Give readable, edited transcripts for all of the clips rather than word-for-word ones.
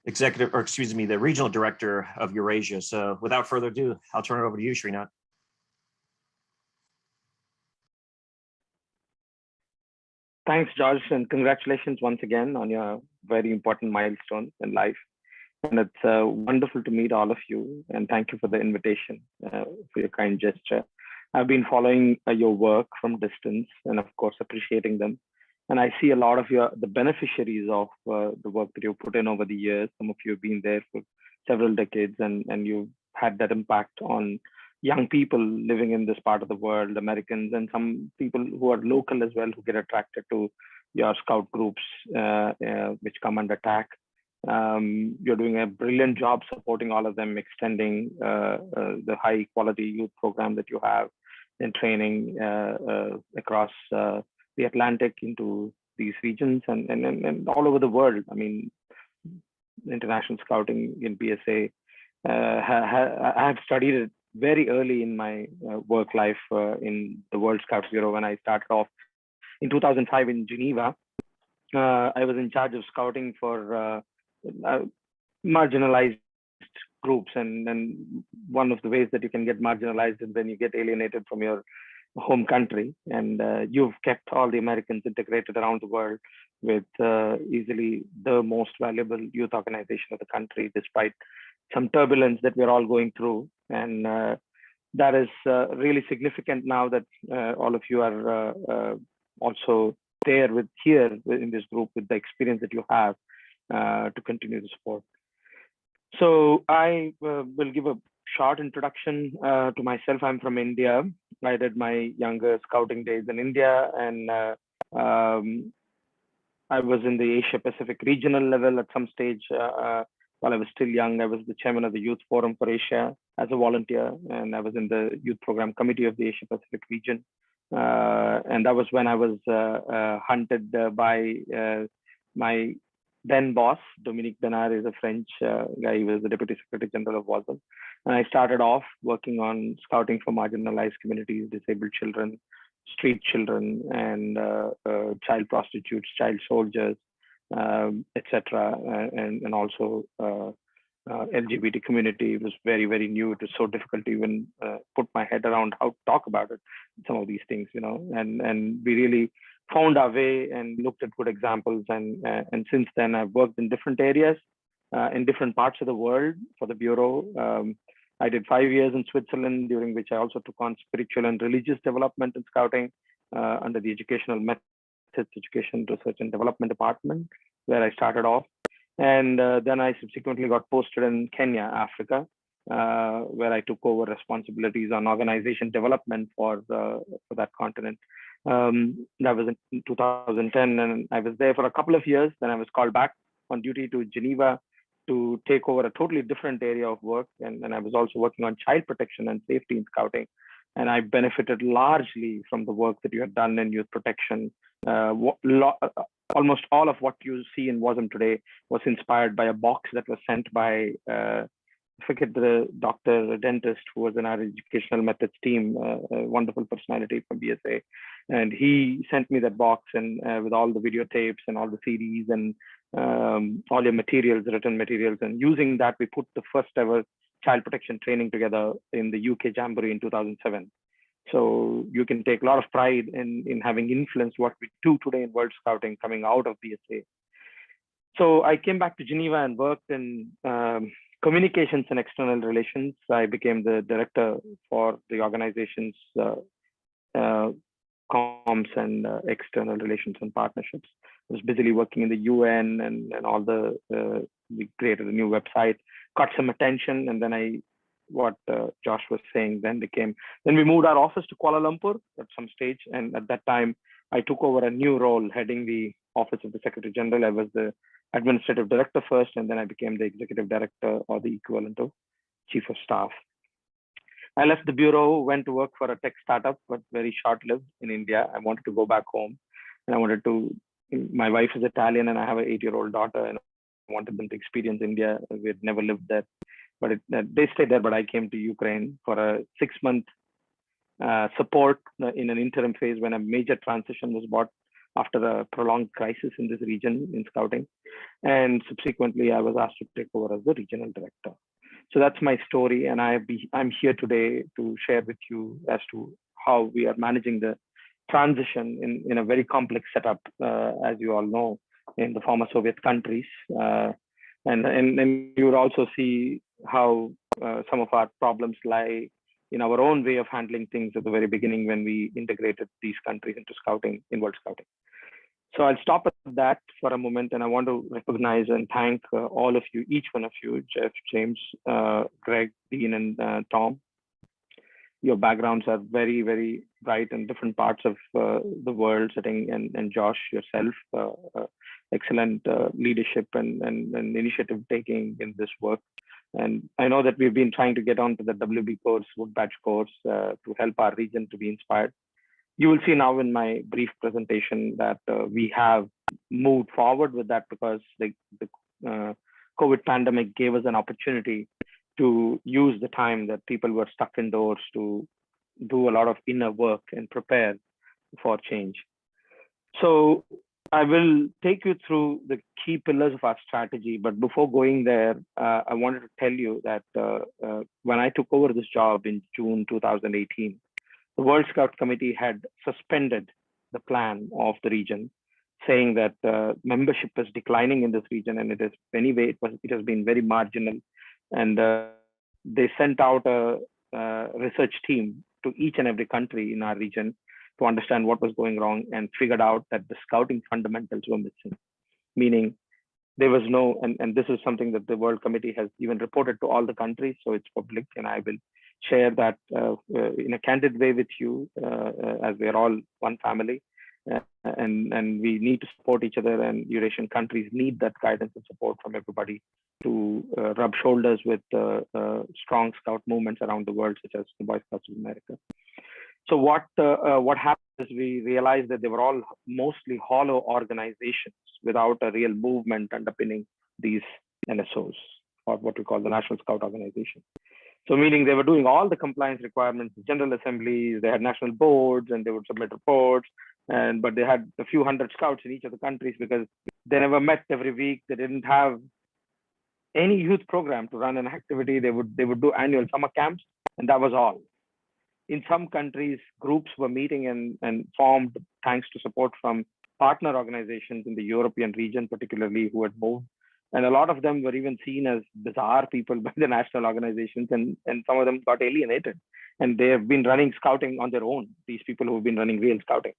the regional director of Eurasia. So without further ado, I'll turn it over to you, Srinath. Thanks, George, and congratulations once again on your very important milestone in life. And it's wonderful to meet all of you. And thank you for the invitation, for your kind gesture. I've been following your work from distance and, of course, appreciating them. And I see a lot of the beneficiaries of the work that you've put in over the years. Some of you have been there for several decades, and you've had that impact on young people living in this part of the world, Americans, and some people who are local as well, who get attracted to your scout groups, which come under TAC. You're doing a brilliant job supporting all of them, extending the high quality youth program that you have in training across the Atlantic into these regions and all over the world. I mean, international scouting in BSA. I have studied it very early in my work life in the World Scouts Bureau. When I started off in 2005 in Geneva, I was in charge of scouting for marginalized groups. And one of the ways that you can get marginalized is when you get alienated from your home country. And you've kept all the Americans integrated around the world with easily the most valuable youth organization of the country, despite some turbulence that we're all going through. And that is really significant now that all of you are also there here in this group with the experience that you have to continue to support. So I will give a short introduction to myself. I'm from India. I did my younger scouting days in India, and I was in the Asia Pacific regional level at some stage. While I was still young, I was the chairman of the Youth Forum for Asia as a volunteer, and I was in the youth program committee of the Asia Pacific region. And that was when I was hunted by my then boss. Dominique Benard is a French guy. He was the Deputy Secretary General of WASM. And I started off working on scouting for marginalized communities, disabled children, street children, and child prostitutes, child soldiers, etc. And also LGBT community. It was very, very new. It was so difficult to even put my head around how to talk about it, some of these things, you know, and we really found our way and looked at good examples. And since then, I've worked in different areas, in different parts of the world for the Bureau. I did 5 years in Switzerland, during which I also took on spiritual and religious development and scouting under the Educational Methods, Education, Research and Development Department, where I started off. And then I subsequently got posted in Kenya, Africa, where I took over responsibilities on organization development for that continent. That was in 2010, and I was there for a couple of years. Then I was called back on duty to Geneva to take over a totally different area of work. And I was also working on child protection and safety in scouting. And I benefited largely from the work that you had done in youth protection. Almost all of what you see in WASM today was inspired by a box that was sent by, I forget the doctor, a dentist who was in our educational methods team, a wonderful personality from BSA. And he sent me that box and with all the videotapes and all the CDs and all your materials, written materials. And using that, we put the first ever child protection training together in the UK Jamboree in 2007. So you can take a lot of pride in having influenced what we do today in World Scouting coming out of BSA. So I came back to Geneva and worked in communications and external relations. I became the director for the organization's comms and external relations and partnerships. I was busily working in the UN and all the, we created a new website, got some attention, and then what Josh was saying, then we moved our office to Kuala Lumpur at some stage. And at that time, I took over a new role heading the Office of the Secretary General. I was the administrative director first, and then I became the executive director, or the equivalent of chief of staff. I left the bureau, went to work for a tech startup, but very short-lived in India. I wanted to go back home, and my wife is Italian, and I have an 8-year-old daughter, and I wanted them to experience India. We had never lived there, but they stayed there. But I came to Ukraine for a 6-month support in an interim phase when a major transition was after a prolonged crisis in this region in scouting. And subsequently, I was asked to take over as the regional director. So that's my story, and I'm here today to share with you as to how we are managing the transition in a very complex setup, as you all know, in the former Soviet countries. And you would also see how some of our problems lie in our own way of handling things at the very beginning when we integrated these countries into scouting, in World Scouting. So I'll stop at that for a moment, and I want to recognize and thank all of you, each one of you, Jeff, James, Greg, Dean, and Tom. Your backgrounds are very, very bright in different parts of the world setting, and Josh, yourself, excellent leadership and initiative taking in this work. And I know that we've been trying to get onto the WB course, Wood Badge course, to help our region to be inspired. You will see now in my brief presentation that we have moved forward with that because the COVID pandemic gave us an opportunity to use the time that people were stuck indoors to do a lot of inner work and prepare for change. So I will take you through the key pillars of our strategy. But before going there, I wanted to tell you that when I took over this job in June 2018, the World Scout Committee had suspended the plan of the region, saying that membership is declining in this region, and it is anyway it has been very marginal. And they sent out a research team to each and every country in our region to understand what was going wrong, and figured out that the scouting fundamentals were missing. Meaning there was no, and this is something that the World Committee has even reported to all the countries, so it's public, and I will share that in a candid way with you, as we're all one family, and we need to support each other, and Eurasian countries need that guidance and support from everybody to rub shoulders with strong scout movements around the world, such as the Boy Scouts of America. So what happened is we realized that they were all mostly hollow organizations without a real movement underpinning these NSOs, or what we call the National Scout Organization. So meaning they were doing all the compliance requirements, general assemblies, they had national boards, and they would submit reports, but they had a few hundred scouts in each of the countries because they never met every week. They didn't have any youth program to run an activity. They would do annual summer camps, and that was all. In some countries, groups were meeting and formed thanks to support from partner organizations in the European region, particularly, who had moved. And a lot of them were even seen as bizarre people by the national organizations, and some of them got alienated. And they have been running scouting on their own, these people who have been running real scouting.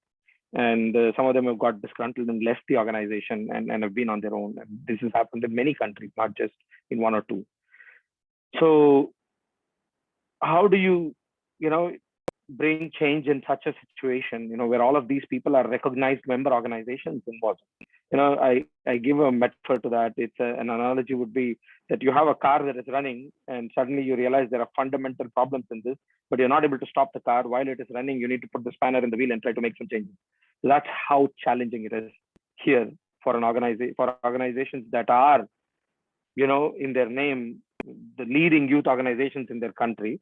And some of them have got disgruntled and left the organization and have been on their own. And this has happened in many countries, not just in one or two. So how do you bring change in such a situation, where all of these people are recognized member organizations involved? I give a metaphor to that. It's an analogy would be that you have a car that is running, and suddenly you realize there are fundamental problems in this, but you're not able to stop the car while it is running. You need to put the spanner in the wheel and try to make some changes. So that's how challenging it is here for organizations that are, in their name, the leading youth organizations in their country.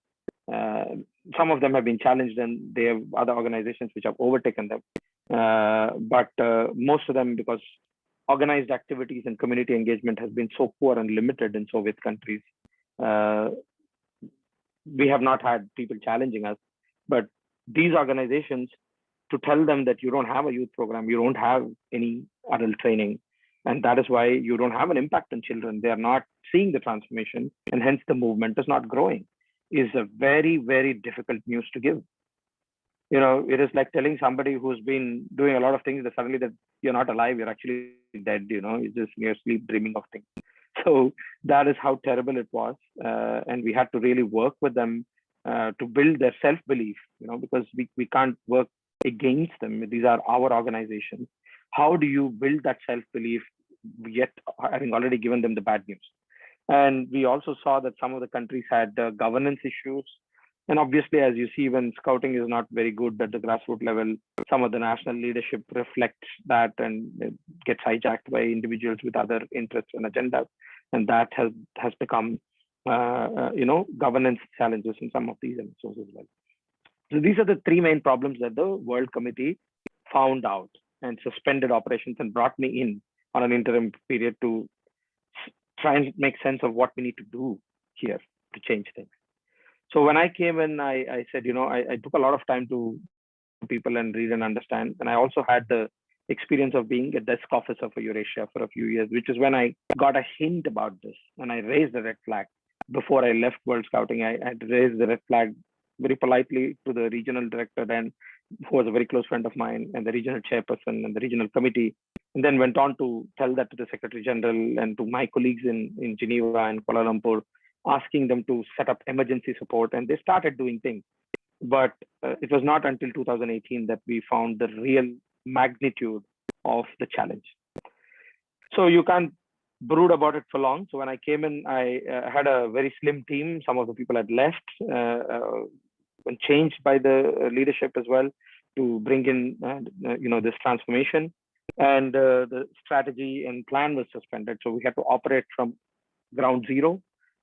Some of them have been challenged, and they have other organizations which have overtaken them. But most of them, because organized activities and community engagement has been so poor and limited in Soviet countries, we have not had people challenging us. But these organizations, to tell them that you don't have a youth program, you don't have any adult training, and that is why you don't have an impact on children, they are not seeing the transformation, and hence the movement is not growing, is a very, very difficult news to give. It is like telling somebody who's been doing a lot of things that suddenly that you're not alive, you're actually dead, you're just in your sleep dreaming of things. So that is how terrible it was. And we had to really work with them to build their self-belief, because we can't work against them. These are our organizations. How do you build that self-belief, yet having already given them the bad news? And we also saw that some of the countries had governance issues. And obviously, as you see, when scouting is not very good at the grassroots level, some of the national leadership reflects that, and it gets hijacked by individuals with other interests and agendas. And that has become, governance challenges in some of these episodes as well. So these are the three main problems that the World Committee found out. and suspended operations and brought me in on an interim period to try and make sense of what we need to do here to change things. So when I came in, I said, I took a lot of time to people and read and understand. And I also had the experience of being a desk officer for Eurasia for a few years, which is when I got a hint about this and I raised the red flag. Before I left World Scouting, I had raised the red flag very politely to the regional director, and who was a very close friend of mine, and the regional chairperson and the regional committee, and then went on to tell that to the Secretary General and to my colleagues in Geneva and Kuala Lumpur, asking them to set up emergency support, and they started doing things. But it was not until 2018 that we found the real magnitude of the challenge. So you can't brood about it for long. So when I came in, I had a very slim team. Some of the people had left and changed by the leadership as well to bring in, this transformation. And the strategy and plan was suspended. So we had to operate from ground zero.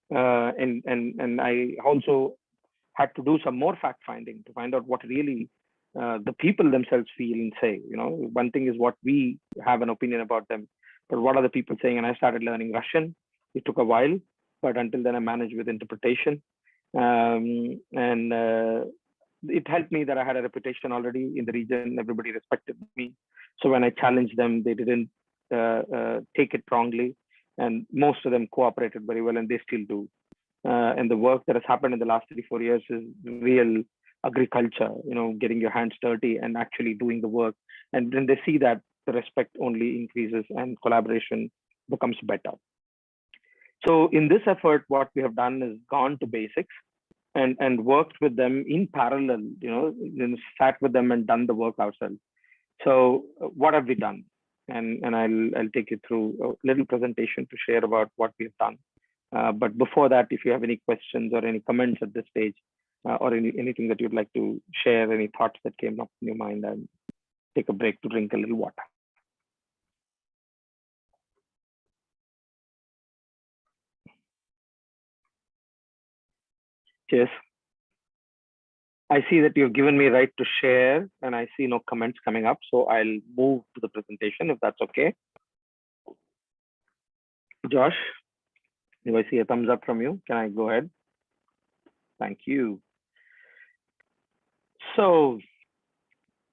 And I also had to do some more fact finding to find out what really the people themselves feel and say. One thing is what we have an opinion about them, but what are the people saying? And I started learning Russian. It took a while, but until then I managed with interpretation. And it helped me that I had a reputation already in the region. Everybody respected me. So when I challenged them, they didn't take it wrongly. And most of them cooperated very well, and they still do. And the work that has happened in the last 3-4 years is real agriculture, getting your hands dirty and actually doing the work. And then they see that, the respect only increases and collaboration becomes better. So in this effort, what we have done is gone to basics and worked with them in parallel, sat with them and done the work ourselves. So what have we done? And I'll take you through a little presentation to share about what we've done. But before that, if you have any questions or any comments at this stage, or anything that you'd like to share, any thoughts that came up in your mind, and take a break to drink a little water. Cheers. I see that you've given me right to share, and I see no comments coming up. So I'll move to the presentation if that's okay. Josh, do I see a thumbs up from you? Can I go ahead? Thank you. So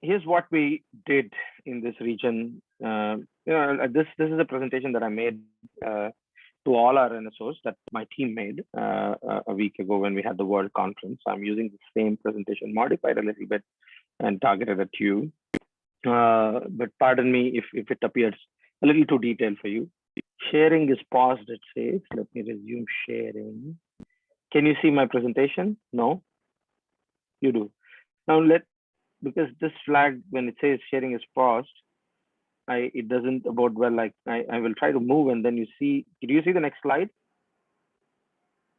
here's what we did in this region. This is a presentation that I made to all our NSOs that my team made a week ago when we had the World Conference. I'm using the same presentation, modified a little bit and targeted at you. But pardon me if it appears a little too detailed for you. Sharing is paused, it says. Let me resume sharing. Can you see my presentation? No? You do. Now because this flag, when it says sharing is paused, it doesn't bode well. Like I will try to move, and then you see, do you see the next slide?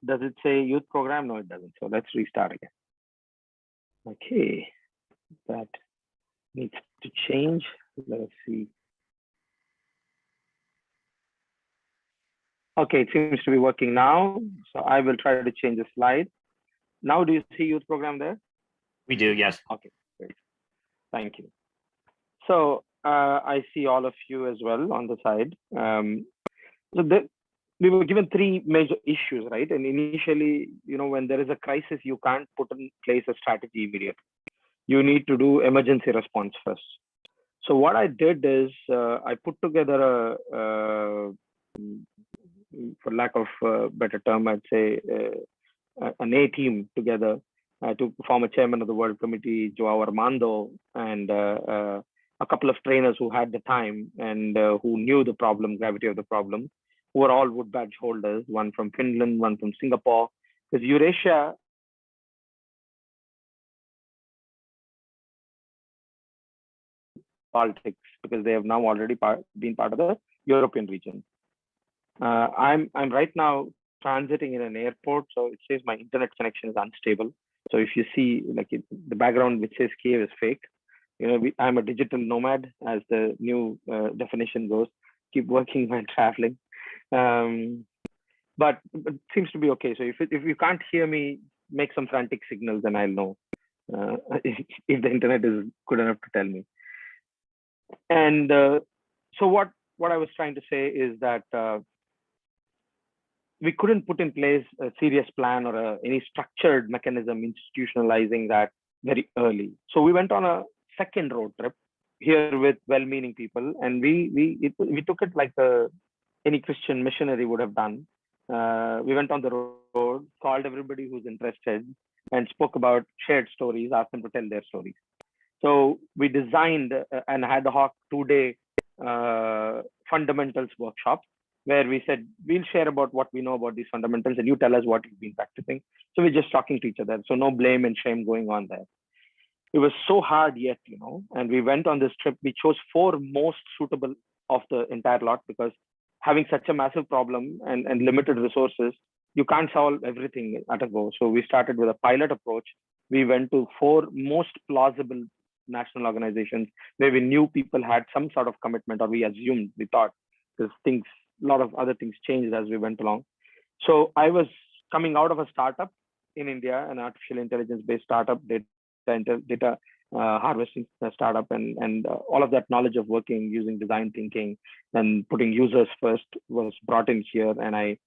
Does it say youth program? No, it doesn't. So let's restart again. Okay, that needs to change. Let's see. Okay, it seems to be working now. So I will try to change the slide. Now, do you see youth program there? We do, yes. Okay, great. Thank you. So I see all of you as well on the side. We were given 3 major issues, right? And initially, when there is a crisis, you can't put in place a strategy immediately. You need to do emergency response first. So what I did is I put together for lack of a better term, I'd say an A team together to form a chairman of the World Committee, Joao Armando, and a couple of trainers who had the time and who knew the gravity of the problem, who were all wood badge holders, one from Finland, one from Singapore, because Eurasia politics, because they have now already been part of the European region. I'm right now transiting in an airport, so it says my internet connection is unstable. So if you see the background which says Kiev is fake, I'm a digital nomad, as the new definition goes. Keep working while traveling, but it seems to be okay. So if you can't hear me, make some frantic signals, and I'll know if the internet is good enough to tell me. And so what I was trying to say is that we couldn't put in place a serious plan or any structured mechanism institutionalizing that very early. So we went on a second road trip here with well-meaning people, and we took it like any Christian missionary would have done. We went on the road, called everybody who's interested, and spoke about shared stories, asked them to tell their stories. So we designed an ad hoc 2 day fundamentals workshop where we said, we'll share about what we know about these fundamentals and you tell us what you've been practicing. So we're just talking to each other. So no blame and shame going on there. It was so hard yet, and we went on this trip. We chose four most suitable of the entire lot because having such a massive problem and limited resources, you can't solve everything at a go. So we started with a pilot approach. We went to four most plausible national organizations where we knew people had some sort of commitment, or we assumed, we thought, because a lot of other things changed as we went along. So I was coming out of a startup in India, an artificial intelligence based startup, data harvesting startup, and all of that knowledge of working using design thinking and putting users first was brought in here, and I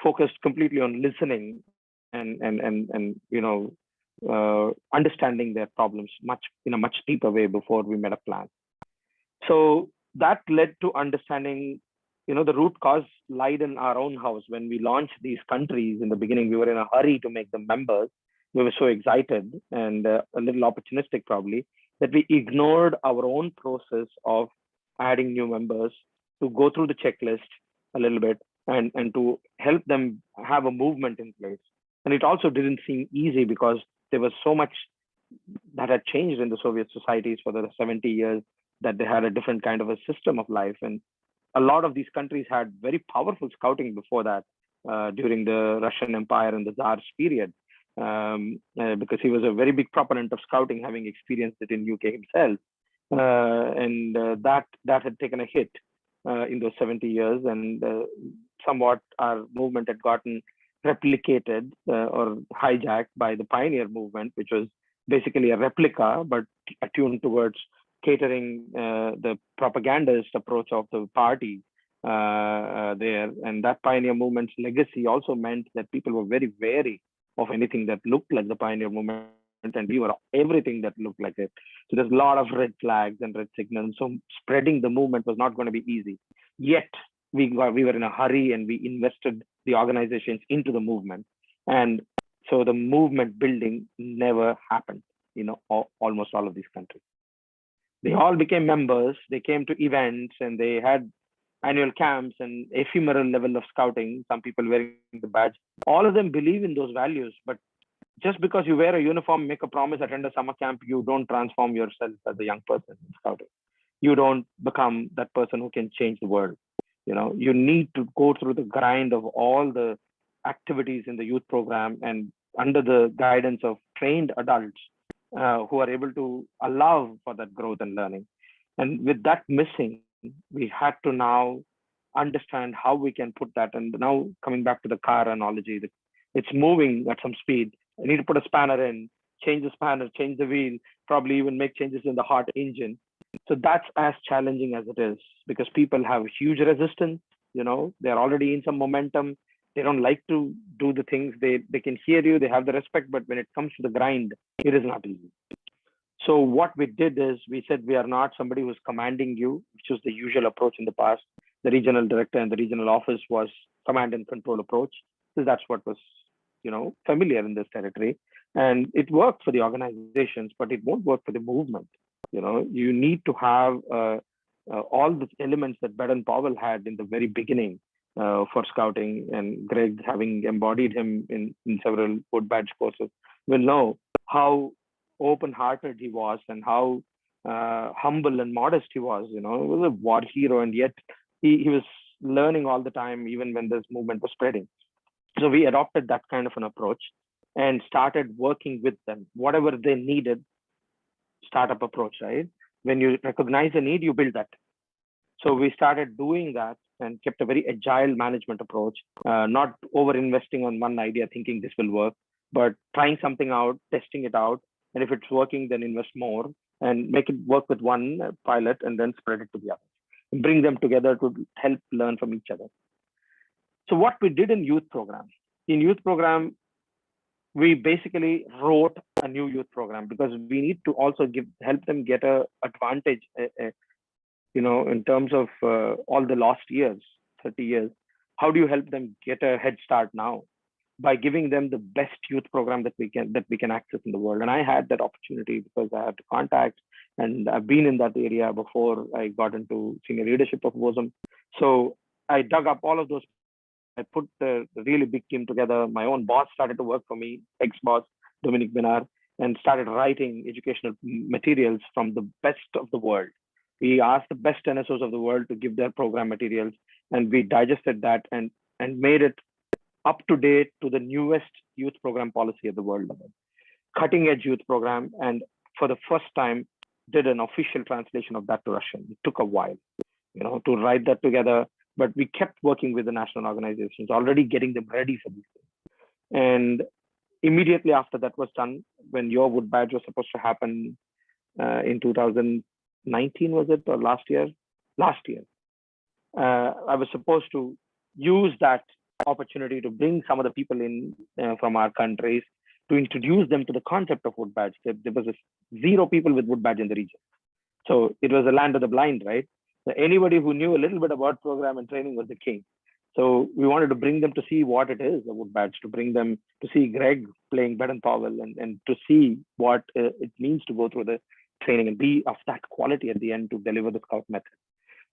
focused completely on listening and understanding their problems in a much deeper way before we made a plan. So that led to understanding, the root cause lied in our own house. When we launched these countries in the beginning, we were in a hurry to make them members. We were so excited and a little opportunistic probably that we ignored our own process of adding new members, to go through the checklist a little bit and to help them have a movement in place. And it also didn't seem easy because there was so much that had changed in the Soviet societies for the 70 years, that they had a different kind of a system of life. And a lot of these countries had very powerful scouting before that, during the Russian Empire and the Tsar's period, because he was a very big proponent of scouting, having experienced it in UK himself. And that had taken a hit in those 70 years, and somewhat our movement had gotten replicated or hijacked by the pioneer movement, which was basically a replica but attuned towards catering the propagandist approach of the party there. And that pioneer movement's legacy also meant that people were very wary of anything that looked like the pioneer movement, and we were everything that looked like it. So there's a lot of red flags and red signals. So spreading the movement was not going to be easy. Yet we were in a hurry, and we invested the organizations into the movement. And so the movement building never happened, almost all of these countries. They all became members. They came to events and they had annual camps and ephemeral level of scouting, some people wearing the badge. All of them believe in those values, but just because you wear a uniform, make a promise, attend a summer camp, you don't transform yourself as a young person in scouting. You don't become that person who can change the world. You need to go through the grind of all the activities in the youth program and under the guidance of trained adults who are able to allow for that growth and learning. And with that missing, we had to now understand how we can put that. And now coming back to the car analogy, it's moving at some speed. I need to put a spanner in, change the spanner, change the wheel, probably even make changes in the heart engine. So that's as challenging as it is, because people have huge resistance. They're already in some momentum. They don't like to do the things. They can hear you, they have the respect, but when it comes to the grind, it is not easy. So what we did is we said, we are not somebody who's commanding you, which was the usual approach in the past. The regional director and the regional office was command and control approach. So that's what was, familiar in this territory. And it worked for the organizations, but it won't work for the movement. You need to have all the elements that Baden Powell had in the very beginning for scouting, and Greg, having embodied him in several wood badge courses, will know how open-hearted he was and how humble and modest he was. He was a war hero, and yet he was learning all the time, even when this movement was spreading. So we adopted that kind of an approach and started working with them, whatever they needed. Startup approach, right? When you recognize a need, you build that. So we started doing that and kept a very agile management approach, not over investing on one idea, thinking this will work, but trying something out, testing it out. And if it's working, then invest more. and make it work with one pilot and then spread it to the others. Bring them together to help learn from each other. So what we did in youth program, we basically wrote a new youth program because we need to also help them get a advantage, in terms of all the lost years, 30 years. How do you help them get a head start now? By giving them the best youth program that we can access in the world. And I had that opportunity because I had the contacts and I've been in that area before I got into senior leadership of WOSM. So I dug up all of those. I put the really big team together. My own boss started to work for me, ex-boss, Dominic Binar, and started writing educational materials from the best of the world. We asked the best NSOs of the world to give their program materials, and we digested that and made it up to date to the newest youth program policy at the world level, cutting edge youth program. And for the first time, did an official translation of that to Russian. It took a while, to write that together, but we kept working with the national organizations, already getting them ready for these things. And immediately after that was done, when your wood badge was supposed to happen in 2019, was it, or last year? Last year. I was supposed to use that opportunity to bring some of the people in from our countries to introduce them to the concept of wood badge. There was zero people with wood badge in the region. So it was a land of the blind, right? So anybody who knew a little bit about program and training was the king. So we wanted to bring them to see what it is, a wood badge, to bring them to see Greg playing Baden Powell and to see what it means to go through the training and be of that quality at the end to deliver the scout method.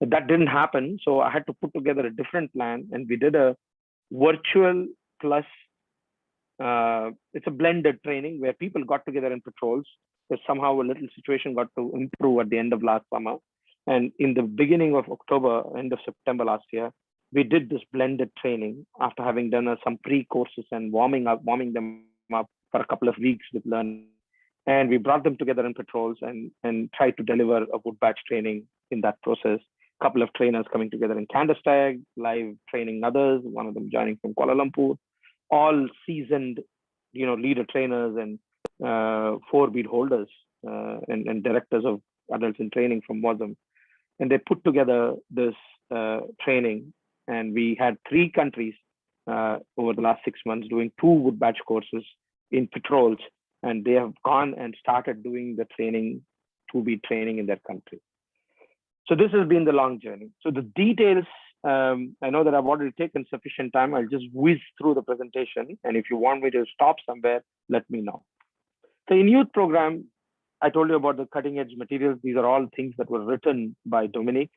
But that didn't happen. So I had to put together a different plan, and we did a virtual plus it's a blended training where people got together in patrols, because somehow a little situation got to improve at the end of last summer. And in the beginning of October, end of September last year, we did this blended training after having done some pre-courses and warming them up for a couple of weeks with learning. And we brought them together in patrols and tried to deliver a wood badge training in that process. A couple of trainers coming together in Kandastag, live training others, one of them joining from Kuala Lumpur, all seasoned, leader trainers and 4 bead holders and directors of adults in training from WOSM. And they put together this training, and we had 3 countries over the last 6 months doing 2 wood badge courses in patrols, and they have gone and started doing the training, 2 bead training in their country. So this has been the long journey. So the details, I know that I've already taken sufficient time. I'll just whiz through the presentation, and if you want me to stop somewhere, let me know. So in youth program, I told you about the cutting edge materials. These are all things that were written by Dominic,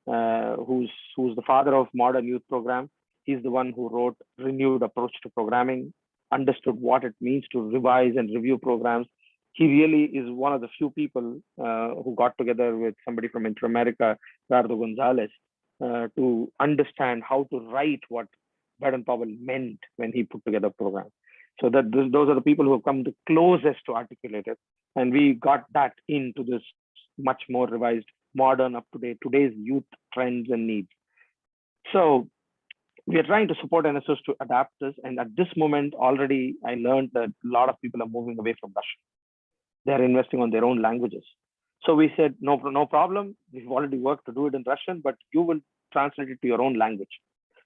who's the father of modern youth program. He's the one who wrote Renewed Approach to Programming, understood what it means to revise and review programs. He really is one of the few people who got together with somebody from Inter-America, Ricardo Gonzalez, to understand how to write what Baden Powell meant when he put together a program. So that those are the people who have come the closest to articulate it. And we got that into this much more revised, modern, up-to-date, today's youth trends and needs. So we are trying to support NSOs to adapt this. And at this moment, already I learned that a lot of people are moving away from Russian. They're investing on their own languages. So we said, no problem. We've already worked to do it in Russian, but you will translate it to your own language.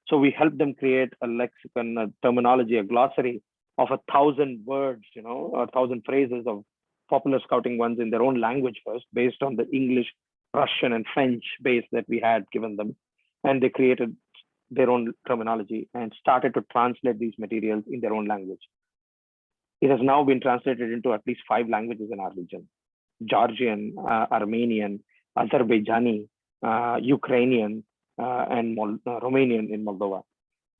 So we helped them create a lexicon, a terminology, a glossary of 1,000 words, or 1,000 phrases of popular scouting ones in their own language first, based on the English, Russian, and French base that we had given them. And they created their own terminology and started to translate these materials in their own language. It has now been translated into at least 5 languages in our region: Georgian, Armenian, Azerbaijani, Ukrainian, and Romanian in Moldova.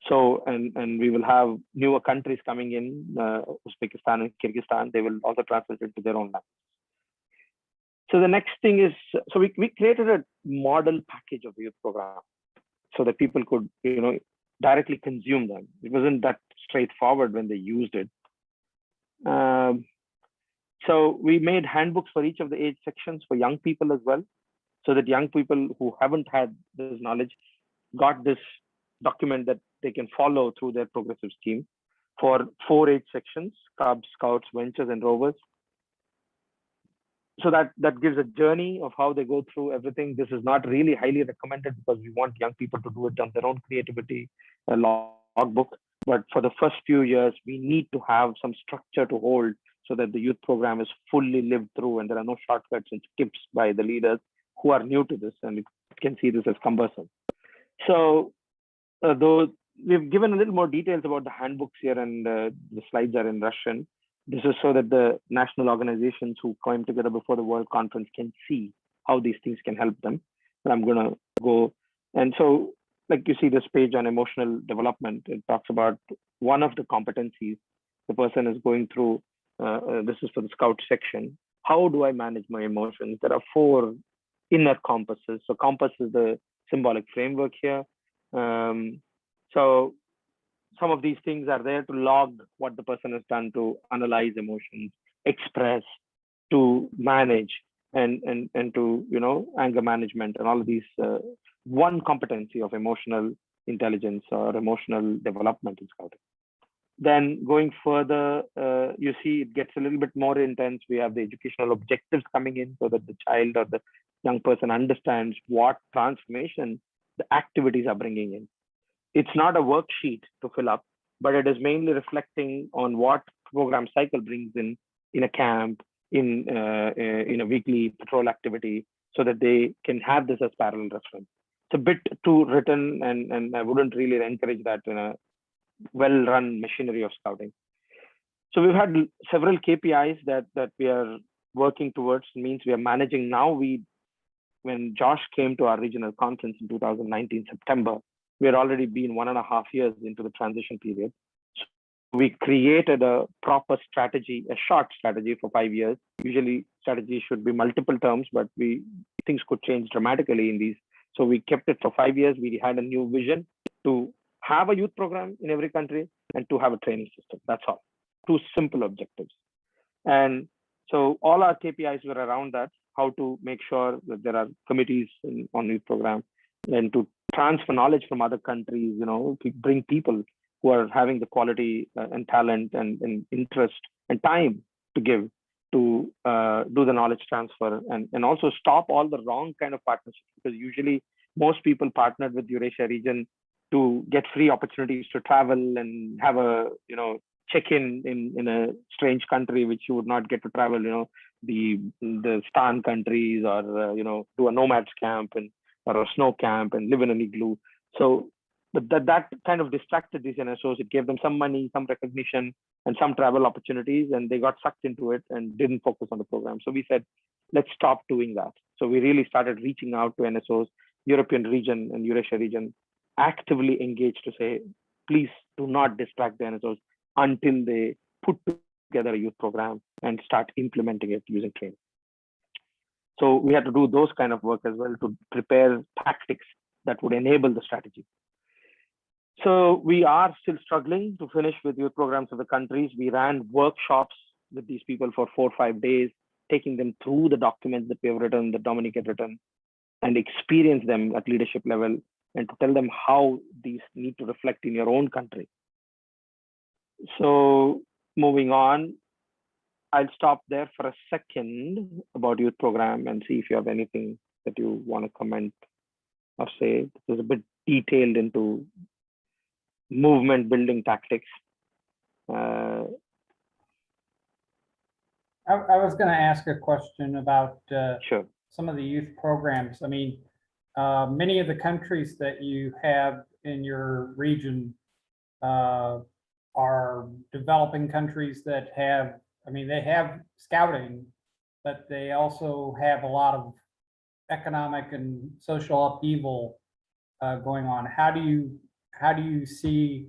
So, and we will have newer countries coming in, Uzbekistan and Kyrgyzstan. They will also translate it to their own language. So the next thing is, so we created a model package of the youth program so that people could, directly consume them. It wasn't that straightforward when they used it. So we made handbooks for each of the age sections for young people as well, so that young people who haven't had this knowledge got this document that they can follow through their progressive scheme for 4 age sections: Cubs, Scouts, Ventures, and Rovers. so that gives a journey of how they go through everything. This is not really highly recommended because we want young people to do it on their own creativity, a logbook. But for the first few years, we need to have some structure to hold so that the youth program is fully lived through and there are no shortcuts and skips by the leaders who are new to this and can see this as cumbersome. So though we've given a little more details about the handbooks here and the slides are in Russian. This is so that the national organizations who came together before the World Conference can see how these things can help them. And I'm going to go. And so, like you see this page on emotional development, it talks about one of the competencies the person is going through. This is for the Scout section. How do I manage my emotions? There are 4 inner compasses. So compass is the symbolic framework here. So some of these things are there to log what the person has done to analyze emotions, express, to manage, and to anger management and all of these. One competency of emotional intelligence or emotional development in scouting. Then going further, you see it gets a little bit more intense. We have the educational objectives coming in so that the child or the young person understands what transformation the activities are bringing in. It's not a worksheet to fill up, but it is mainly reflecting on what program cycle brings in a camp, in a weekly patrol activity, so that they can have this as parallel reference. It's a bit too written, and I wouldn't really encourage that in a well-run machinery of scouting. So we've had several KPIs that we are working towards. It means we are managing now. When Josh came to our regional conference in 2019 September, we had already been 1.5 years into the transition period. So we created a proper strategy, a short strategy for 5 years. Usually strategy should be multiple terms, but things could change dramatically in these. So we kept it for 5 years. We had a new vision to have a youth program in every country and to have a training system. That's all. 2 simple objectives. And so all our KPIs were around that, how to make sure that there are committees on youth program and to transfer knowledge from other countries, to bring people who are having the quality and talent and interest and time to give to do the knowledge transfer and also stop all the wrong kind of partnerships, because usually most people partnered with Eurasia region to get free opportunities to travel and have a check-in in a strange country which you would not get to travel, the Stan countries, or do a nomads camp or a snow camp and live in an igloo. So that kind of distracted these NSOs. It gave them some money, some recognition, and some travel opportunities, and they got sucked into it and didn't focus on the program. So we said, let's stop doing that. So we really started reaching out to NSOs, European region and Eurasia region, actively engaged to say, please do not distract the NSOs until they put together a youth program and start implementing it using training. So we had to do those kind of work as well to prepare tactics that would enable the strategy. So we are still struggling to finish with youth programs of the countries. We ran workshops with these people for 4 or 5 days, taking them through the documents that we have written, that Dominic had written, and experience them at leadership level and to tell them how these need to reflect in your own country. So moving on, I'll stop there for a second about youth program and see if you have anything that you want to comment or say. This is a bit detailed into movement building tactics. I was going to ask a question about Sure. some of the youth programs. I mean, many of the countries that you have in your region are developing countries that have, they have scouting, but they also have a lot of economic and social upheaval going on. How do you see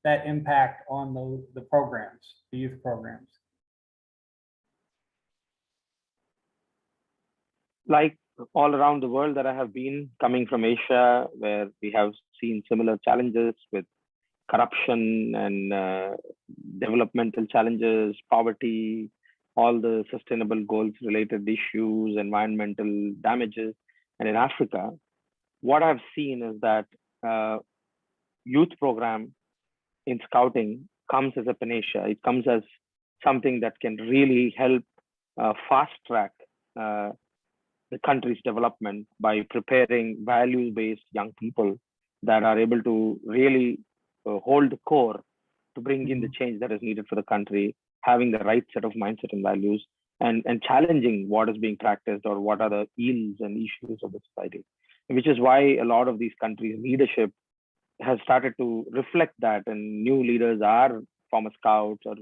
that impact on the programs, the youth programs? Like all around the world that I have been, coming from Asia, where we have seen similar challenges with corruption and developmental challenges, poverty, all the sustainable goals related issues, environmental damages. And in Africa, what I've seen is that youth program in scouting comes as a panacea. It comes as something that can really help fast track the country's development by preparing value-based young people that are able to really hold the core to bring in the change that is needed for the country, having the right set of mindset and values, and challenging what is being practiced or what are the ills and issues of the society. Which is why a lot of these countries' leadership has started to reflect that, and new leaders are former scouts or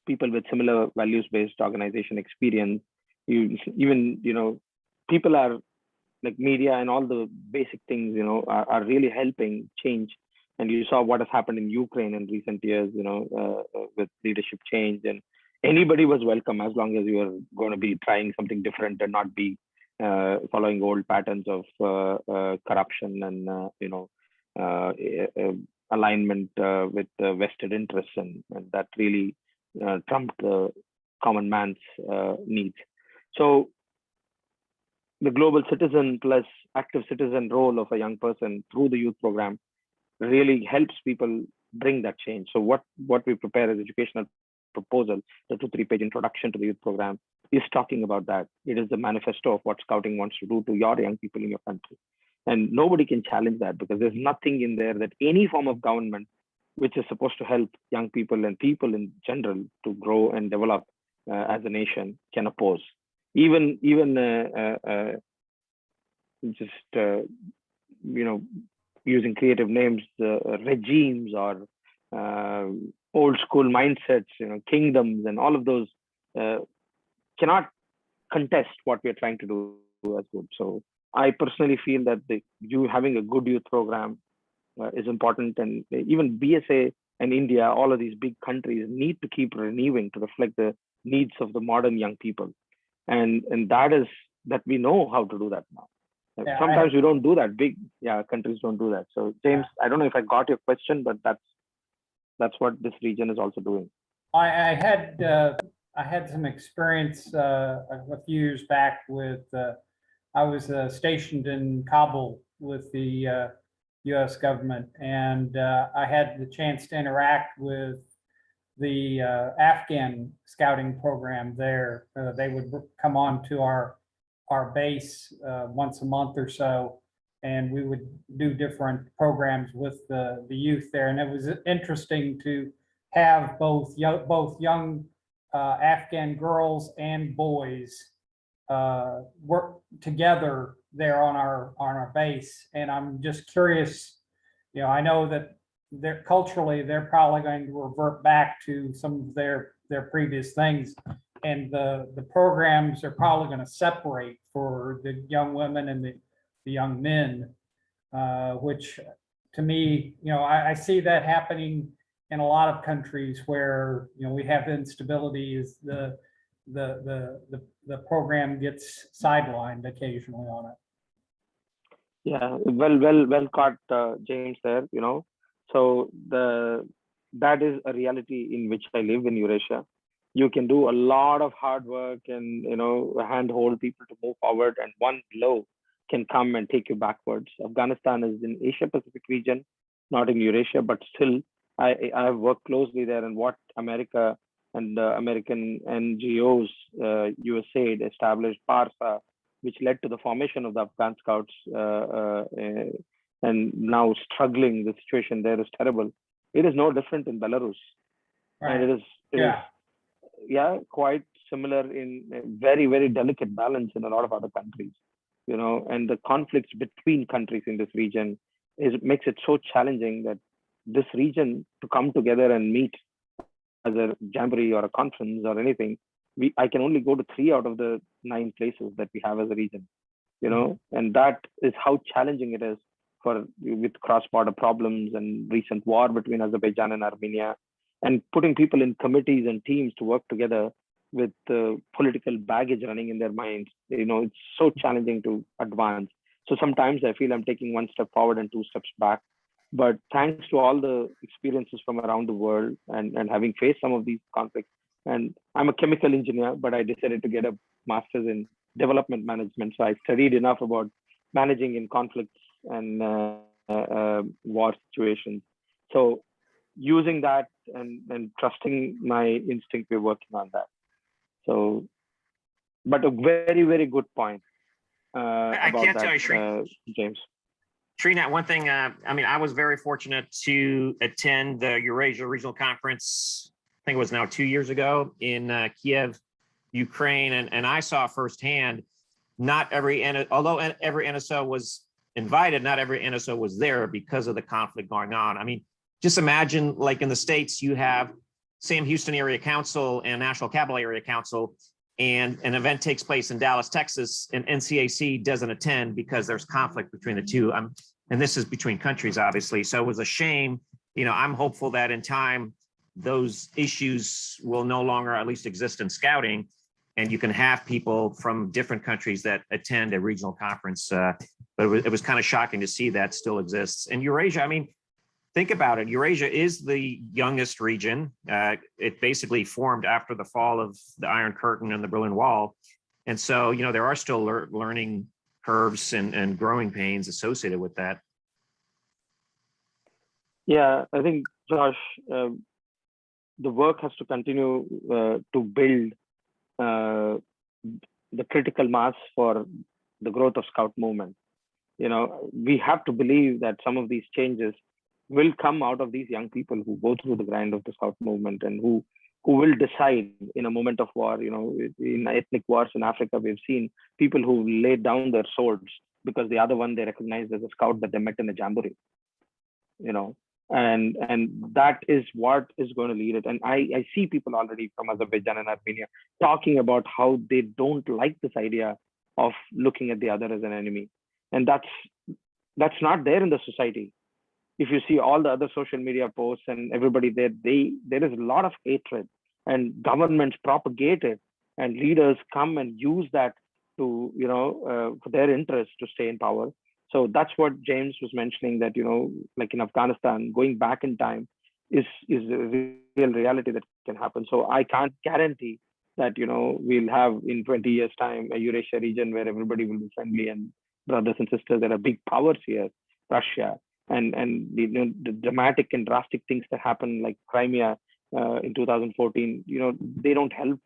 people with similar values-based organization experience. Even people are like media and all the basic things are really helping change. And you saw what has happened in Ukraine in recent years, with leadership change, and anybody was welcome as long as you were going to be trying something different and not be following old patterns of corruption and alignment with vested interests, and that really trumped the common man's needs. So the global citizen plus active citizen role of a young person through the youth program really helps people bring that change. So what we prepare as educational proposal, the 2-3 page introduction to the youth program, is talking about that. It is the manifesto of what Scouting wants to do to your young people in your country. And nobody can challenge that, because there's nothing in there that any form of government which is supposed to help young people and people in general to grow and develop as a nation can oppose. Even using creative names, regimes or old school mindsets, kingdoms, and all of those cannot contest what we are trying to do as good. So I personally feel that you having a good youth program is important, and even BSA and India, all of these big countries need to keep renewing to reflect the needs of the modern young people, and that we know how to do that now. Yeah, sometimes we don't do that. Big countries don't do that. So James, I don't know if I got your question, but that's what this region is also doing. I had some experience a few years back with I was stationed in Kabul with the U.S. government, and I had the chance to interact with the Afghan scouting program there. They would come on to our base once a month or so, and we would do different programs with the youth there. And it was interesting to have both young Afghan girls and boys work together there on our base. And I'm just curious, I know that culturally they're probably going to revert back to some of their previous things, and the programs are probably going to separate for the young women and the young men, which to me, I see that happening in a lot of countries where we have instability. Is the program gets sidelined occasionally on it. Yeah, well caught, James. There, so that is a reality in which I live in Eurasia. You can do a lot of hard work and handhold people to move forward, and one blow can come and take you backwards. Afghanistan is in Asia Pacific region, not in Eurasia, but still I have worked closely there, and what America and American NGOs, USAID established PARSA, which led to the formation of the Afghan Scouts, and now struggling. The situation there is terrible. It is no different in Belarus, Right. And it is quite similar in a very, very delicate balance in a lot of other countries, and the conflicts between countries in this region makes it so challenging that this region to come together and meet as a jamboree or a conference or anything, I can only go to 3 out of the 9 places that we have as a region, and that is how challenging it is with cross-border problems and recent war between Azerbaijan and Armenia, and putting people in committees and teams to work together with political baggage running in their minds. It's so challenging to advance. So sometimes I feel I'm taking 1 step forward and 2 steps back. But thanks to all the experiences from around the world and having faced some of these conflicts, and I'm a chemical engineer, but I decided to get a master's in development management. So I studied enough about managing in conflicts and war situations. So using that and trusting my instinct, we're working on that. So but a very, very good point I about can't that, tell you, Sri. James. Srinath, one thing, I mean, I was very fortunate to attend the Eurasia Regional Conference, I think it was now 2 years ago in Kiev, Ukraine, and I saw firsthand, not every, although every NSO was invited, not every NSO was there because of the conflict going on. I mean, just imagine like in the States, you have Sam Houston Area Council and National Capital Area Council, and an event takes place in Dallas, Texas, and NCAC doesn't attend because there's conflict between the two. And this is between countries, obviously. So it was a shame. You know, I'm hopeful that in time, those issues will no longer at least exist in scouting, and you can have people from different countries that attend a regional conference. But it was kind of shocking to see that still exists. And Eurasia, I mean, think about it. Eurasia is the youngest region. It basically formed after the fall of the Iron Curtain and the Berlin Wall. And so, you know, there are still learning curves and growing pains associated with that. Yeah, I think, Josh, the work has to continue to build the critical mass for the growth of Scout movement. You know, we have to believe that some of these changes will come out of these young people who go through the grind of the Scout movement and who will decide in a moment of war. You know, in ethnic wars in Africa, we've seen people who laid down their swords because the other one they recognized as a scout that they met in a jamboree. You know, and that is what is going to lead it. And I see people already from Azerbaijan and Armenia talking about how they don't like this idea of looking at the other as an enemy, and that's not there in the society. If you see all the other social media posts and everybody there, there is a lot of hatred, and governments propagate it, and leaders come and use that to, you know, for their interest to stay in power. So that's what James was mentioning, that, you know, like in Afghanistan, going back in time is a real reality that can happen. So I can't guarantee that, you know, we'll have in 20 years time a Eurasia region where everybody will be friendly and brothers and sisters. There are big powers here, Russia, and you know, the dramatic and drastic things that happen like Crimea in 2014, you know, they don't help.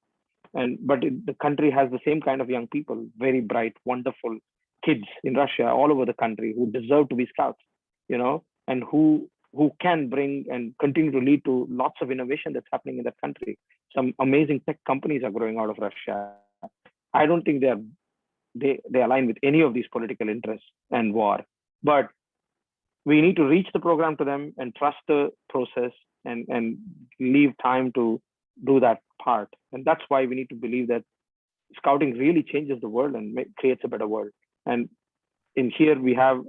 But the country has the same kind of young people, very bright, wonderful kids in Russia all over the country who deserve to be scouts, you know, and who can bring and continue to lead to lots of innovation that's happening in that country. Some amazing tech companies are growing out of Russia. I don't think they align with any of these political interests and war, but we need to reach the program to them and trust the process and leave time to do that part. And that's why we need to believe that scouting really changes the world and creates a better world. And in here we have,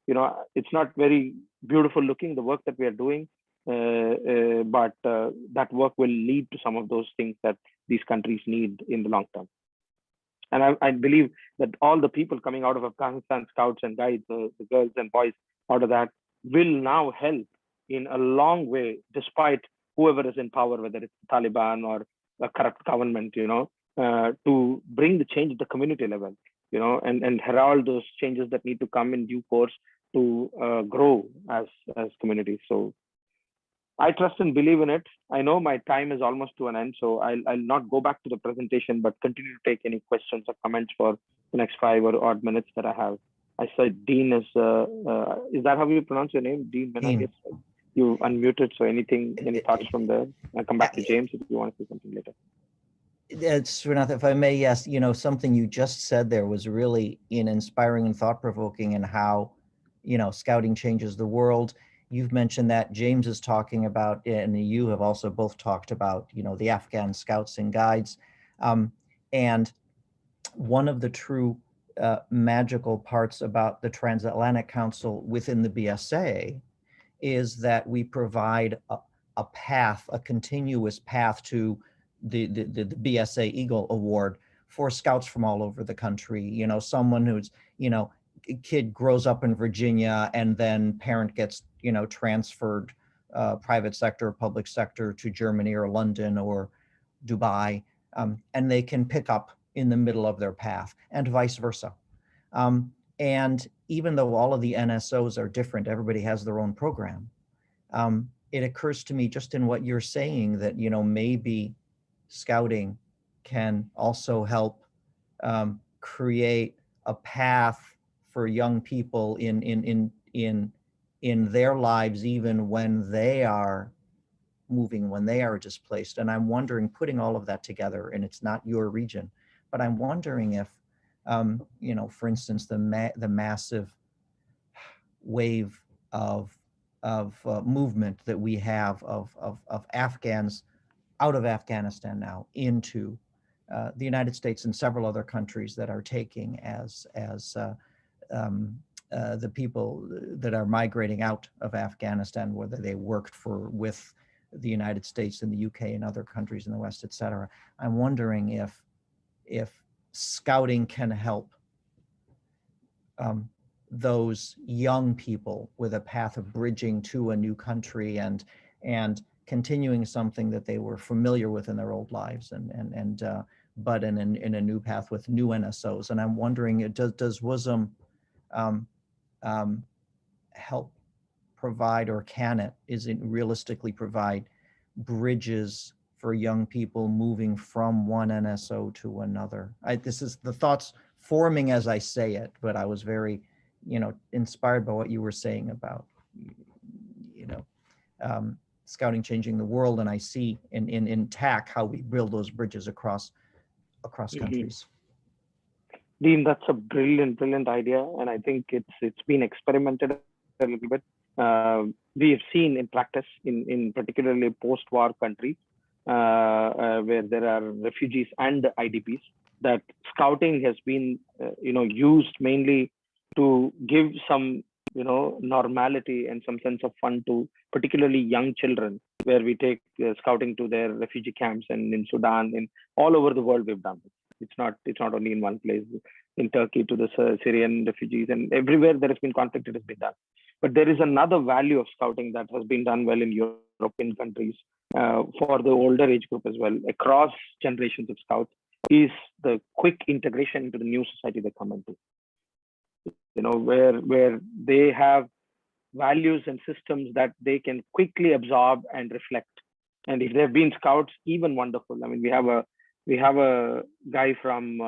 you know, it's not very beautiful looking, the work that we are doing, but that work will lead to some of those things that these countries need in the long term. And I believe that all the people coming out of Afghanistan, scouts and guides, the girls and boys out of that, will now help in a long way, despite whoever is in power, whether it's Taliban or a corrupt government, you know, to bring the change at the community level, you know, and herald those changes that need to come in due course to grow as communities. So I trust and believe in it. I know my time is almost to an end, so I'll not go back to the presentation, but continue to take any questions or comments for the next 5 or odd minutes that I have. I said Dean is that how you pronounce your name? Dean. Dean. You unmuted, so any thoughts from there? I'll come back to James if you want to say something later. Srinath, if I may, yes, you know, something you just said there was really inspiring and thought-provoking, and how, you know, scouting changes the world. You've mentioned that, James is talking about, and you have also both talked about, you know, the Afghan scouts and guides. And one of the true magical parts about the Transatlantic Council within the BSA is that we provide a path, a continuous path to the BSA Eagle Award for scouts from all over the country. You know, someone who's, you know, kid grows up in Virginia and then parent gets, you know, transferred private sector, public sector to Germany or London or Dubai, and they can pick up in the middle of their path, and vice versa. And even though all of the NSOs are different, everybody has their own program. It occurs to me just in what you're saying that, you know, maybe scouting can also help create a path for young people in their lives, even when they are moving, when they are displaced. And I'm wondering, putting all of that together, and it's not your region, but I'm wondering if, for instance, the massive wave of movement that we have of Afghans out of Afghanistan now into the United States and several other countries that are taking as the people that are migrating out of Afghanistan, whether they worked with the United States and the UK and other countries in the West, et cetera. I'm wondering if scouting can help those young people with a path of bridging to a new country and continuing something that they were familiar with in their old lives, but in a new path with new NSOs. And I'm wondering, does WUSM help provide, or is it realistically provide bridges for young people moving from one NSO to another? This is the thoughts forming as I say it, but I was very, inspired by what you were saying about, scouting changing the world. And I see in TAC how we build those bridges across countries. Dean, that's a brilliant idea, and I think it's been experimented a little bit. We have seen in practice in particularly post-war countries where there are refugees and IDPs, that scouting has been used mainly to give some normality and some sense of fun to particularly young children, where we take scouting to their refugee camps, and in Sudan, and all over the world we've done this. It's not only in one place. In Turkey to the Syrian refugees, and everywhere there has been conflict, it has been done. But there is another value of scouting that has been done well in European countries for the older age group as well, across generations of scouts, is the quick integration into the new society they come into. Where they have values and systems that they can quickly absorb and reflect. And if they've been scouts, even wonderful. I mean, we have a guy from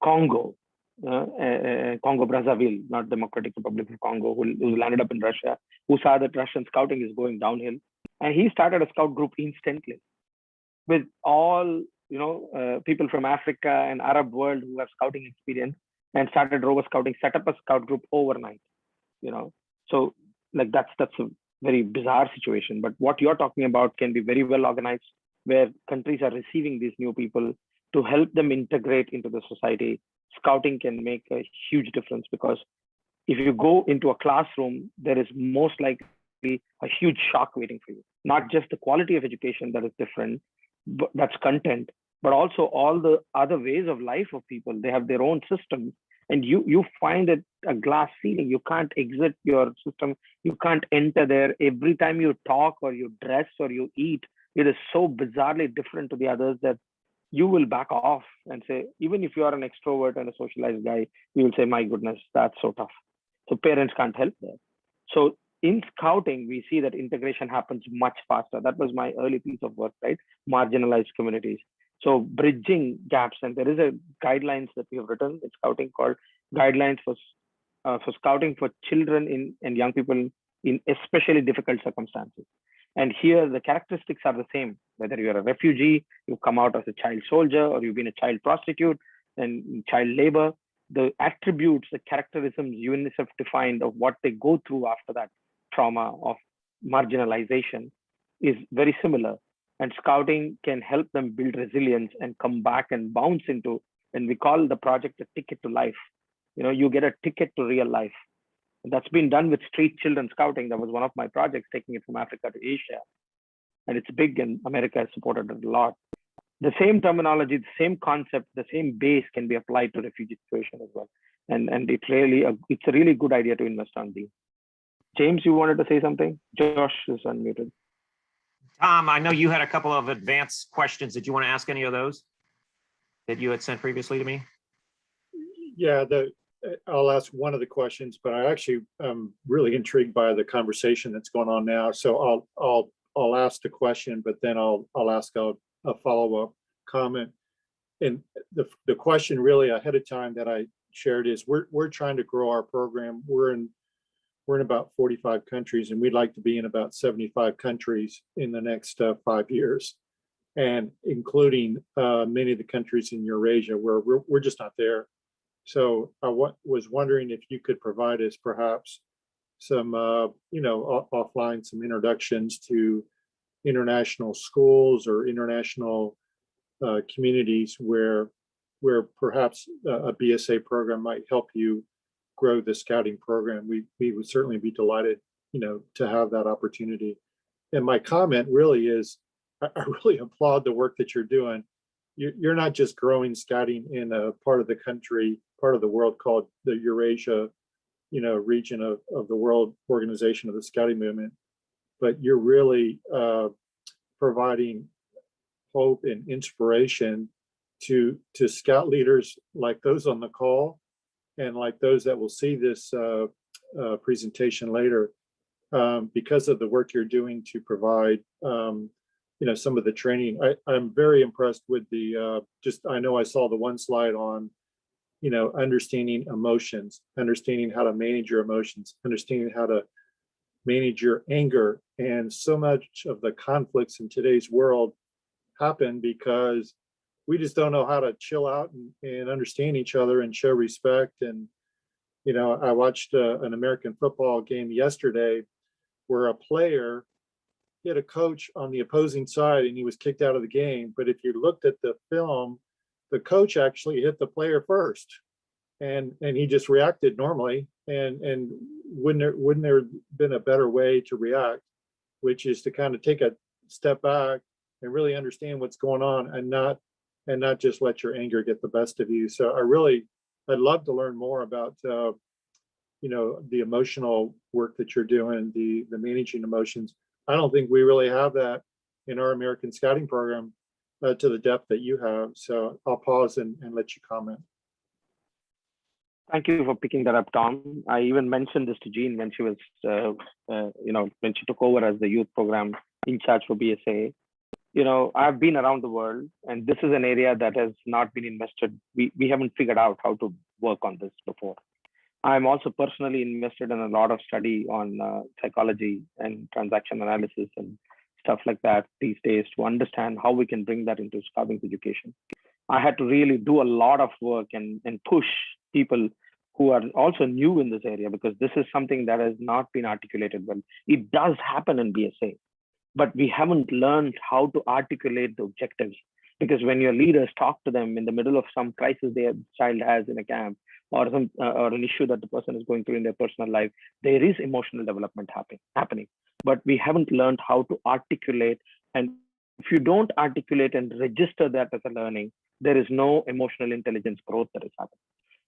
Congo, Congo Brazzaville, not Democratic Republic of Congo, who landed up in Russia, who saw that Russian scouting is going downhill, and he started a scout group instantly with all people from Africa and Arab world who have scouting experience, and started rover scouting, set up a scout group overnight. So like that's a very bizarre situation. But what you're talking about can be very well organized, where countries are receiving these new people to help them integrate into the society. Scouting can make a huge difference, because if you go into a classroom, there is most likely a huge shock waiting for you. Not just the quality of education that is different, but that's content, but also all the other ways of life of people. They have their own systems, and you find it a glass ceiling. You can't exit your system. You can't enter there. Every time you talk or you dress or you eat, it is so bizarrely different to the others that you will back off and say, even if you are an extrovert and a socialized guy, you will say, my goodness, that's so tough. So parents can't help there. So in scouting, we see that integration happens much faster. That was my early piece of work, right? Marginalized communities. So bridging gaps, and there is a guidelines that we have written in scouting called Guidelines for Scouting for Children and Young People in Especially Difficult Circumstances. And here the characteristics are the same, whether you're a refugee, you come out as a child soldier, or you've been a child prostitute and child labor. The attributes, the characterisms UNICEF defined of what they go through after that trauma of marginalization is very similar. And scouting can help them build resilience and come back and bounce into, and we call the project a ticket to life. You get a ticket to real life. That's been done with street children scouting. That was one of my projects, taking it from Africa to Asia. And it's big, and America has supported it a lot. The same terminology, the same concept, the same base can be applied to refugee situation as well. And it's a really good idea to invest on these. James, you wanted to say something? Josh is unmuted. Tom, I know you had a couple of advanced questions. Did you want to ask any of those that you had sent previously to me? Yeah, I'll ask one of the questions, but I actually am really intrigued by the conversation that's going on now. So I'll ask the question, but then I'll ask a follow-up comment. and the question really ahead of time that I shared is we're trying to grow our program. We're in about 45 countries, and we'd like to be in about 75 countries in the next 5 years, and including many of the countries in Eurasia where we're just not there. So I was wondering if you could provide us perhaps some, offline, some introductions to international schools or international communities where perhaps a BSA program might help you grow the scouting program. We would certainly be delighted, to have that opportunity. And my comment really is, I really applaud the work that you're doing. You're not just growing scouting in a part of the country, part of the world called the Eurasia, region of the World Organization of the Scouting Movement, but you're really providing hope and inspiration to scout leaders like those on the call and like those that will see this presentation later, because of the work you're doing to provide some of the training. I'm very impressed with the I know I saw the one slide on understanding emotions, understanding how to manage your emotions, understanding how to manage your anger. And so much of the conflicts in today's world happen because we just don't know how to chill out and understand each other and show respect. And I watched an American football game yesterday where a player hit a coach on the opposing side and he was kicked out of the game. But if you looked at the film, the coach actually hit the player first, and he just reacted normally. And wouldn't there been a better way to react, which is to kind of take a step back and really understand what's going on, and not just let your anger get the best of you. So I'd love to learn more about the emotional work that you're doing, the managing emotions. I don't think we really have that in our American Scouting program to the depth that you have. So I'll pause and let you comment. Thank you for picking that up, Tom. I even mentioned this to Jean when she was, when she took over as the youth program in charge for BSA. I've been around the world, and this is an area that has not been invested. We haven't figured out how to work on this before. I'm also personally invested in a lot of study on psychology and transaction analysis and stuff like that these days to understand how we can bring that into scouting education. I had to really do a lot of work and push people who are also new in this area, because this is something that has not been articulated well. It does happen in BSA, but we haven't learned how to articulate the objectives, because when your leaders talk to them in the middle of some crisis their child has in a camp, or an issue that the person is going through in their personal life, there is emotional development happening, but we haven't learned how to articulate. And if you don't articulate and register that as a learning, there is no emotional intelligence growth that is happening.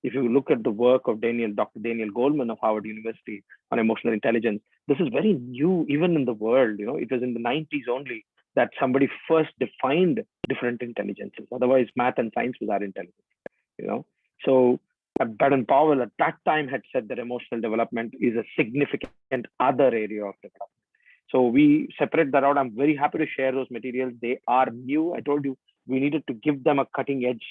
If you look at the work of Dr. Daniel Goleman of Howard University on emotional intelligence, this is very new, even in the world. It was in the 90s only that somebody first defined different intelligences. Otherwise, math and science was our intelligence. So Baden-Powell at that time had said that emotional development is a significant other area of development. So we separate that out. I'm very happy to share those materials. They are new. I told you we needed to give them a cutting edge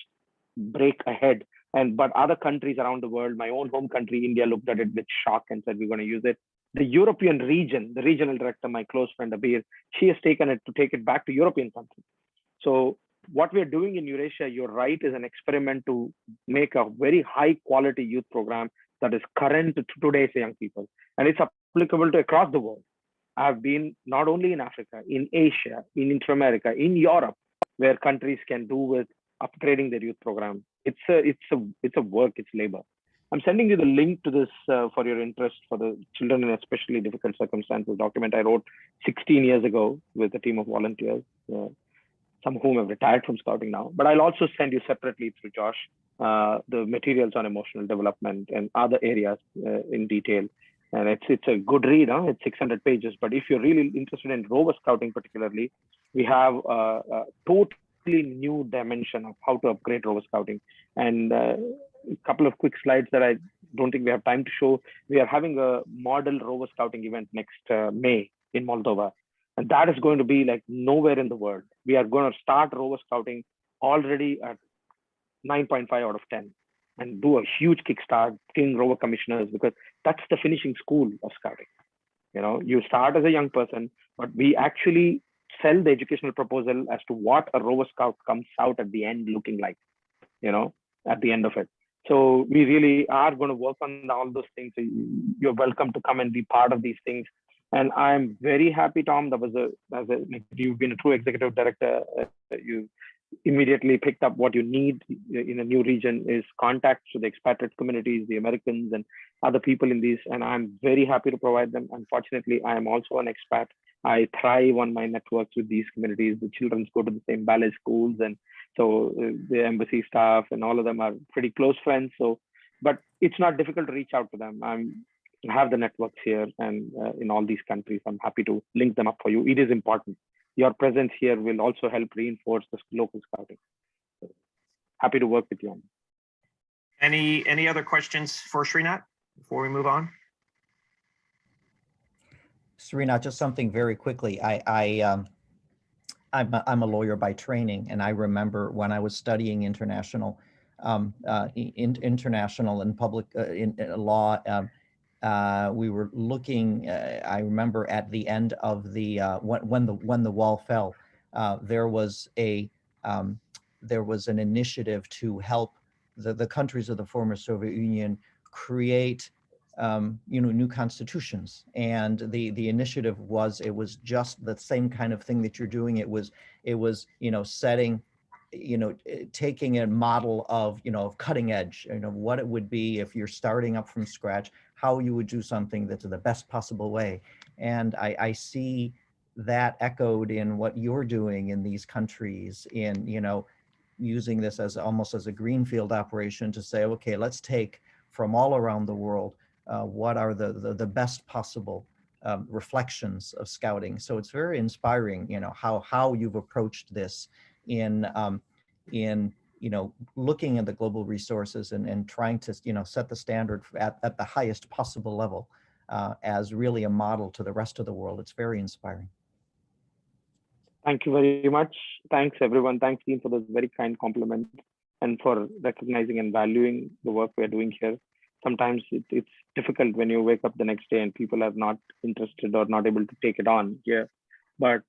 break ahead. But other countries around the world, my own home country, India, looked at it with shock and said, we're going to use it. The European region, the regional director, my close friend Abir, she has taken it to take it back to European countries. So what we're doing in Eurasia, you're right, is an experiment to make a very high quality youth program that is current to today's young people. And it's applicable to across the world. I've been not only in Africa, in Asia, in Inter-America, in Europe, where countries can do with upgrading their youth program. It's a work, it's labor. I'm sending you the link to this for your interest, for the children in especially difficult circumstances document I wrote 16 years ago with a team of volunteers, some of whom have retired from scouting now. But I'll also send you separately through Josh the materials on emotional development and other areas in detail. And it's a good read. It's 600 pages. But if you're really interested in rover scouting particularly, we have a totally new dimension of how to upgrade rover scouting. And a couple of quick slides that I don't think we have time to show. We are having a model rover scouting event next May in Moldova. And that is going to be like nowhere in the world. We are going to start rover scouting already at 9.5 out of 10 and do a huge kickstart, King Rover commissioners, because that's the finishing school of scouting. You know, you start as a young person, but we actually sell the educational proposal as to what a Rover Scout comes out at the end looking like, you know, at the end of it. So we really are going to work on all those things. So you're welcome to come and be part of these things. And I'm very happy, Tom. That was you've been a true executive director. You immediately picked up what you need in a new region is contacts to the expatriate communities, the Americans and other people in these. And I'm very happy to provide them. Unfortunately, I am also an expat. I thrive on my networks with these communities. The children go to the same ballet schools. And so the embassy staff and all of them are pretty close friends. So, but it's not difficult to reach out to them. I have the networks here and in all these countries. I'm happy to link them up for you. It is important. Your presence here will also help reinforce the local scouting. So happy to work with you on. Any other questions for Srinath before we move on? Srinath, just something very quickly. I'm a lawyer by training, and I remember when I was studying international and public law. We were looking. I remember at the end of the when the wall fell, there was an initiative to help the countries of the former Soviet Union create new constitutions, and the initiative was just the same kind of thing that you're doing. It was setting, taking a model of cutting edge, what it would be if you're starting up from scratch, how you would do something that's the best possible way. And I see that echoed in what you're doing in these countries, in using this as almost as a greenfield operation to say, okay, let's take from all around the world what are the best possible reflections of scouting. So it's very inspiring, how you've approached this in looking at the global resources and trying to set the standard at the highest possible level as really a model to the rest of the world. It's very inspiring. Thank you very much. Thanks everyone. Thanks team for those very kind compliments and for recognizing and valuing the work we're doing here. Sometimes it's difficult when you wake up the next day and people are not interested or not able to take it on here. But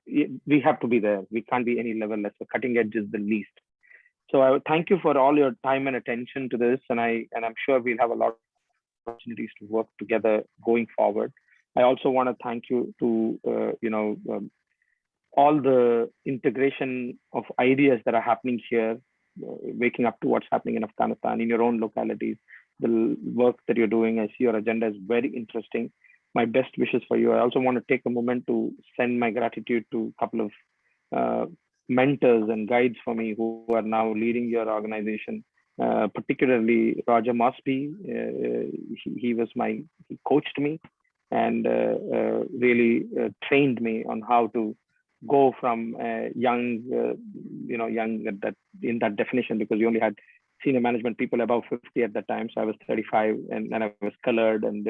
we have to be there. We can't be any level less. The cutting edge is the least. So I would thank you for all your time and attention to this. And I'm sure we'll have a lot of opportunities to work together going forward. I also want to thank you to, all the integration of ideas that are happening here, waking up to what's happening in Afghanistan, in your own localities, the work that you're doing. I see your agenda is very interesting. My best wishes for you. I also want to take a moment to send my gratitude to a couple of mentors and guides for me who are now leading your organization, particularly Roger Mosby. He coached me and really trained me on how to go from young in that definition, because we only had senior management people above 50 at that time. So I was 35 and then I was colored, and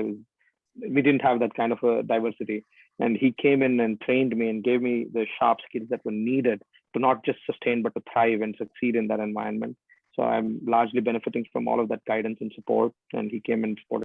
we didn't have that kind of a diversity. And he came in and trained me and gave me the sharp skills that were needed to not just sustain, but to thrive and succeed in that environment. So I'm largely benefiting from all of that guidance and support. And he came and supported